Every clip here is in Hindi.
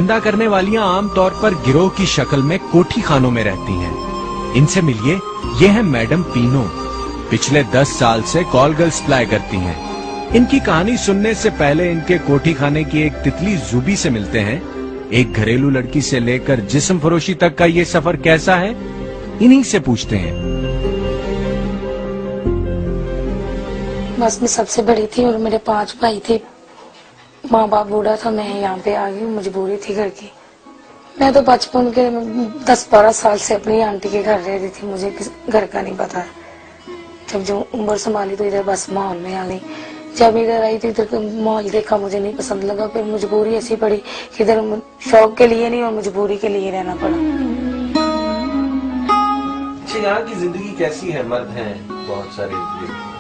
धंधा करने वालियां आमतौर पर गिरोह की शक्ल में कोठी खानों में रहती हैं। इनसे मिलिए, ये है मैडम पीनो। पिछले 10 साल से कॉल गर्ल सप्लाई करती हैं। इनकी कहानी सुनने से पहले इनके कोठी खाने की एक तितली जूबी से मिलते हैं। एक घरेलू लड़की से लेकर जिस्म फरोशी तक का ये सफर कैसा है, इन्हीं से पूछते हैं। बस मैं सबसे बड़ी थी और मेरे 5 भाई थे। माँ बाप बूढ़ा था, मैं यहाँ पे आ गई, मजबूरी थी घर की। मैं तो बचपन के 10-12 साल से अपनी आंटी के घर रह रही थी, मुझे घर का नहीं पता। जब जो उम्र संभाली तो इधर बस माहौल में आ गई। जब इधर आई तो इधर का माहौल देखा, मुझे नहीं पसंद लगा। फिर मजबूरी ऐसी पड़ी कि इधर शौक के लिए नहीं और मजबूरी के लिए रहना पड़ा। अच्छा, यहाँ की जिंदगी कैसी है? मर्द हैं बहुत सारे,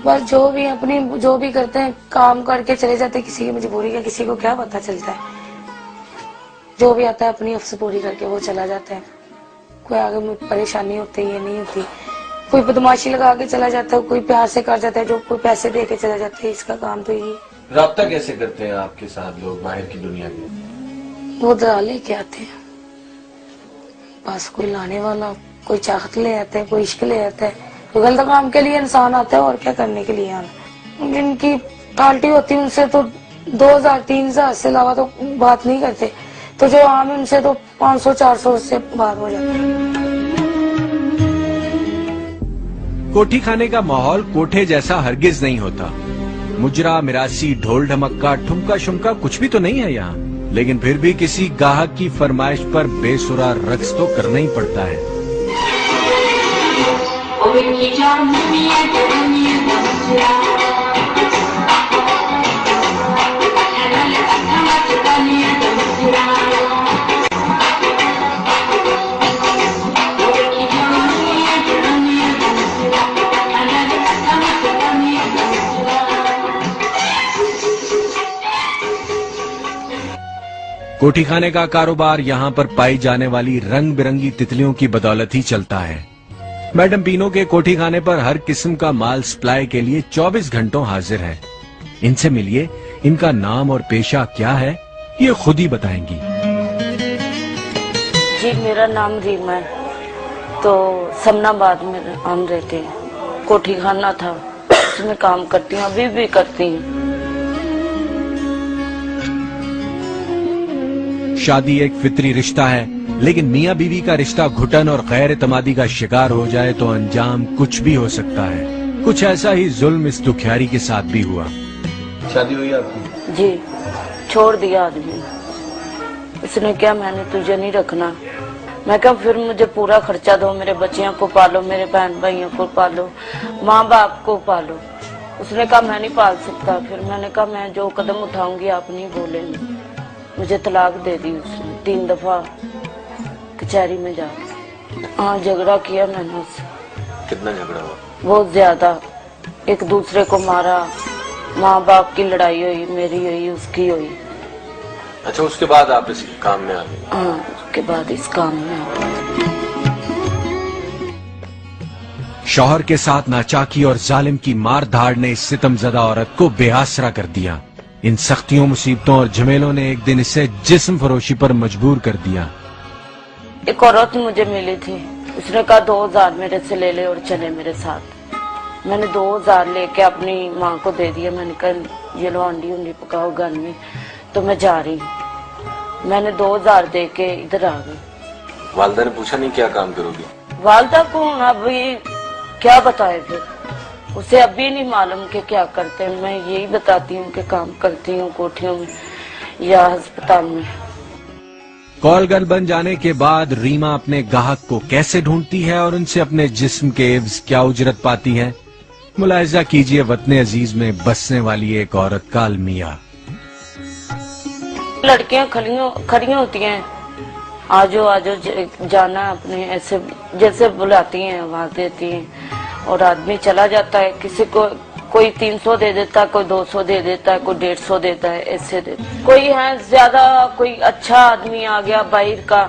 बस जो भी अपनी जो भी करते हैं काम करके चले जाते हैं। किसी की मजबूरी का किसी को क्या पता चलता है। जो भी आता है अपनी अफस पूरी करके वो चला जाता है। कोई आगे परेशानी होती है नहीं होती, कोई बदमाशी लगा के चला जाता है, कोई प्यार से कर जाता है, जो कोई पैसे दे के चला जाता है। इसका काम तो यही। राब्ता कैसे करते हैं आपके साथ लोग बाहर की दुनिया के? वो दलाल लेके आते हैं, बस कोई लाने वाला, कोई चाहत ले आता है, कोई इश्क ले आता है। तो गलत काम के लिए इंसान आता है और क्या करने के लिए आना। जिनकी पार्टी होती है उनसे तो 2000-3000 से अलावा तो बात नहीं करते। तो जो आम है उनसे तो 500-400 से बात हो जाती है। कोठी खाने का माहौल कोठे जैसा हरगिज नहीं होता। मुजरा, मिरासी, ढोल ढमक्का, ठुमका शुमका कुछ भी तो नहीं है यहाँ। लेकिन फिर भी किसी गाहक की फरमाइश पर बेसुरा रक्स तो करना ही पड़ता है। कोठी खाने का कारोबार यहाँ पर पाई जाने वाली रंग बिरंगी तितलियों की बदौलत ही चलता है। मैडम पीनो के कोठी खाने पर हर किस्म का माल सप्लाई के लिए 24 घंटों हाजिर है। इनसे मिलिए, इनका नाम और पेशा क्या है, ये खुद ही बताएंगी। जी, मेरा नाम रीमा है। तो समनाबाद में हम रहते हैं। कोठी खाना था, उसमें काम करती हूँ, अभी भी करती हूँ। शादी एक फितरी रिश्ता है, लेकिन मियाँ बीवी का रिश्ता घुटन और गैर एतमादी का शिकार हो जाए तो अंजाम कुछ भी हो सकता है। कुछ ऐसा ही जुल्म इस दुखियारी के साथ भी हुआ। शादी हुई आपकी? जी, छोड़ दिया आदमी। इसने क्या, मैंने तुझे नहीं रखना। मैं क्या, फिर मुझे पूरा खर्चा दो, मेरे बच्चियों को पालो, मेरे बहन भाइयों को पालो, माँ बाप को पालो। उसने कहा मैं नहीं पाल सकता। फिर मैंने कहा मैं जो कदम उठाऊंगी आप नहीं बोलेंगे। मुझे तलाक दे दी उसने 3 दफा कचहरी में जाके। हाँ, झगड़ा किया मैंने उससे। कितना झगड़ा हुआ? बहुत ज्यादा। एक दूसरे को मारा, माँ बाप की लड़ाई हुई, मेरी हुई, उसकी हुई। अच्छा, उसके बाद आप इस काम में आ गए? हाँ, उसके बाद इस काम में आ गए। शौहर के साथ नाचाकी और जालिम की मार धाड़ ने इस सितमज़दा औरत को बेआसरा कर दिया। इन सख्तियों, मुसीबतों और झमेलों ने एक दिन इसे जिस्म फरोशी पर मजबूर कर दिया। एक औरत मुझे मिली थी, उसने कहा 2000 मेरे से ले ले और चले मेरे साथ। मैंने 2000 लेके अपनी माँ को दे दिया। मैंने कहा ये लो अंडी उंडी पकाओ घर में, तो मैं जा रही हूँ। मैंने 2000 दे के इधर आ गई। वालदा ने पूछा नहीं क्या काम करोगी? वालदा को अभी क्या बताए, फिर उसे अभी नहीं मालूम कि क्या करते हैं। मैं यही बताती हूँ कि काम करती हूँ कोठियों में या अस्पताल में। कॉल गर्ल बन जाने के बाद रीमा अपने गाहक को कैसे ढूंढती है और उनसे अपने जिस्म के एवज क्या उजरत पाती है, मुलाहिजा कीजिए वतन अजीज में बसने वाली एक औरत का अलमिया। लड़कियां खड़ी होती हैं, आजो आजो जाना अपने, ऐसे जैसे बुलाती हैं, आवाज देती हैं और आदमी चला जाता है। किसी को कोई 300 दे देता है, कोई 200 दे देता है, कोई 150 देता है, ऐसे देता है। कोई है ज्यादा, कोई अच्छा आदमी आ गया बाहर का,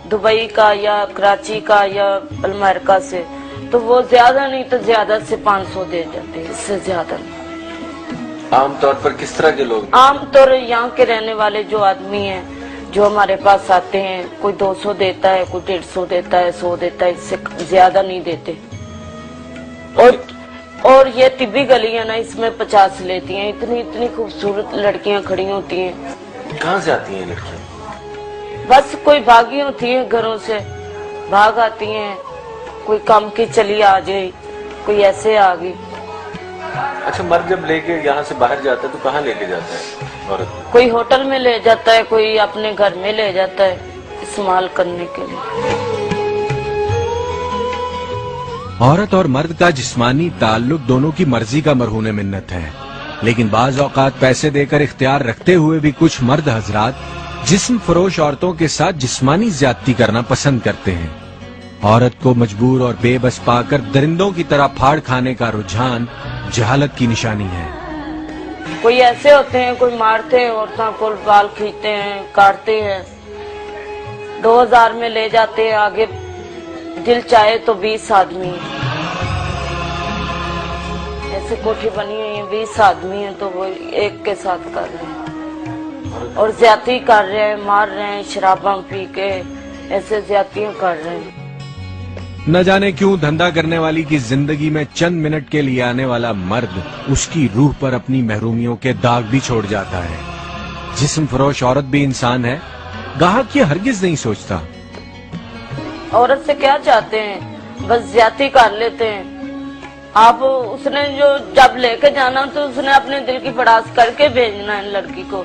दुबई का या कराची का या अमेरिका से, तो वो ज्यादा नहीं तो ज्यादा से 500 दे जाते हैं, इससे ज्यादा नहीं। आमतौर पर किस तरह के लोग? आमतौर यहाँ के रहने वाले जो आदमी हैं जो हमारे पास आते हैं, कोई 200 देता है, कोई 150 देता है, 100 देता है, इससे ज्यादा नहीं देते। और ये तिब्बी गली है ना, इसमें 50 लेती हैं। इतनी इतनी खूबसूरत लड़कियां खड़ी होती हैं। कहाँ से आती हैं लड़कियाँ? बस कोई भागी होती है, घरों से भाग आती हैं, कोई काम की चली आ जाए, कोई ऐसे आ गई। अच्छा, मर्द जब लेके यहाँ से बाहर जाता है तो कहाँ लेके जाता है औरत को? कोई होटल में ले जाता है, कोई अपने घर में ले जाता है इस्तेमाल करने के लिए। औरत और मर्द का जिस्मानी ताल्लुक दोनों की मर्जी का मरहून मिन्नत है, लेकिन बाज औकात पैसे देकर इख्तियार रखते हुए भी कुछ मर्द हजरात जिस्म फरोश औरतों के साथ जिस्मानी ज्यादती करना पसंद करते हैं। औरत को मजबूर और बेबस पाकर दरिंदों की तरह फाड़ खाने का रुझान जहालत की निशानी है। कोई ऐसे होते हैं, कोई मारते हैं औरतों को, बाल खींचते हैं, काटते हैं, 2000 में ले जाते हैं, आगे दिल चाहे तो 20 आदमी है। ऐसे कोठी बनी हुई है, 20 आदमी है तो वो एक के साथ कर रहे हैं और ज्यादती कर रहे हैं, मार रहे हैं, शराबा पी के ऐसे ज्यादतियां कर रहे हैं। न जाने क्यों धंधा करने वाली की जिंदगी में चंद मिनट के लिए आने वाला मर्द उसकी रूह पर अपनी महरूमियों के दाग भी छोड़ जाता है। जिस्म फरोश औरत भी इंसान है, गाहक ये हरगिज नहीं सोचता। औरत से क्या चाहते हैं, बस ज्यादती कर लेते हैं। आप उसने जो जब लेके जाना तो उसने अपने दिल की पड़ास करके भेजना है लड़की को।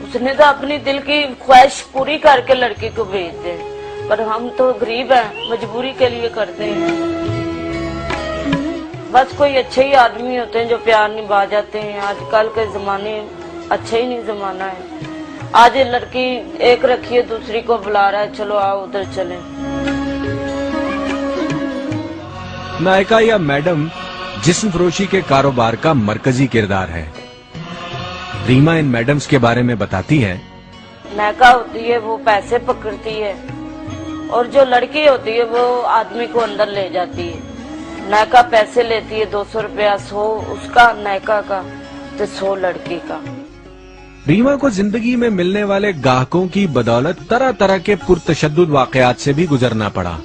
उसने तो अपनी दिल की ख्वाहिश पूरी करके लड़की को भेज दे, पर हम तो गरीब हैं, मजबूरी के लिए करते हैं। बस कोई अच्छे ही आदमी होते हैं जो प्यार निभा जाते हैं। आजकल के जमाने अच्छे ही नहीं जमाना है। आज ये लड़की एक रखी है, दूसरी को बुला रहा है, चलो आओ उधर चलें। नायका या मैडम जिस्म फरोशी के कारोबार का मरकजी किरदार है। रीमा इन मैडम्स के बारे में बताती है। नायका होती है वो पैसे पकड़ती है और जो लड़की होती है वो आदमी को अंदर ले जाती है। नायका पैसे लेती है, 200 रुपया, 100 उसका नायका का तो 100 लड़की का। रीमा को जिंदगी में मिलने वाले गाहकों की बदौलत तरह तरह के पुरतशद्दुद वाकयात से भी गुजरना पड़ा।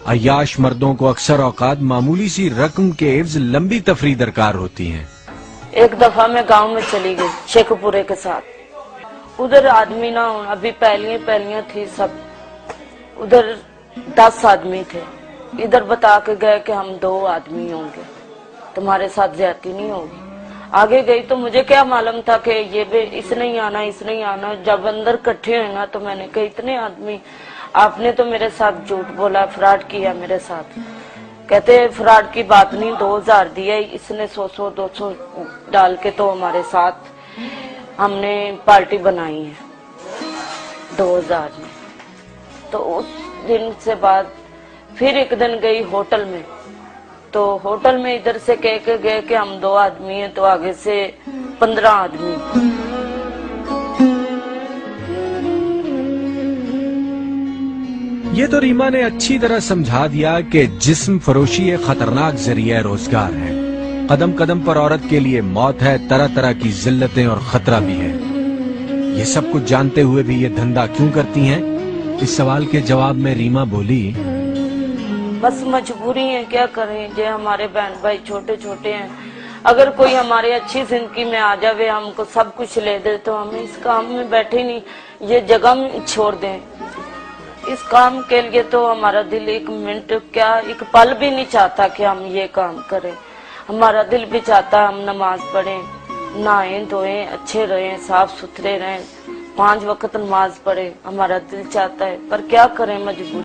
अय्याश मर्दों को अक्सर औकात मामूली सी रकम के एवज लंबी तफरी दरकार होती है। एक दफा मैं गांव में चली गई शेखपुरे के साथ। उधर आदमी ना हो, अभी पहलियां थी सब, उधर 10 आदमी थे। इधर बता के गए कि हम 2 आदमी होंगे, तुम्हारे साथ ज्यादती नहीं होगी। आगे गई तो मुझे क्या मालूम था कि ये भी इसने ही आना। जब अंदर इकट्ठे हुए ना तो मैंने कहा इतने आदमी, आपने तो मेरे साथ झूठ बोला, फ्रॉड किया मेरे साथ। कहते फ्रॉड की बात नहीं, 2000 दिया इसने, 100 200 डाल के तो हमारे साथ हमने पार्टी बनाई है 2000 में। तो उस दिन से बाद फिर एक दिन गई होटल में, तो होटल में इधर से कह के गए कि हम 2 आदमी हैं, तो आगे से 15 आदमी। ये तो रीमा ने अच्छी तरह समझा दिया कि जिस्म फरोशी एक खतरनाक जरिया रोजगार है। कदम कदम पर औरत के लिए मौत है, तरह तरह की जिल्लतें और खतरा भी है। ये सब कुछ जानते हुए भी ये धंधा क्यों करती हैं? इस सवाल के जवाब में रीमा बोली, बस मजबूरी है, क्या करें। जो हमारे बहन भाई छोटे छोटे हैं, अगर कोई हमारी अच्छी जिंदगी में आ जावे, हमको सब कुछ ले दे, तो हम इस काम में बैठे नहीं, ये जगह में छोड़ दें। इस काम के लिए तो हमारा दिल एक मिनट क्या एक पल भी नहीं चाहता कि हम ये काम करें। हमारा दिल भी चाहता है हम नमाज पढ़ें, नहाएं धोएं, अच्छे रहें, साफ सुथरे रहें, 5 वक्त नमाज पढ़े। हमारा दिल चाहता है, पर क्या करें, मजबूर।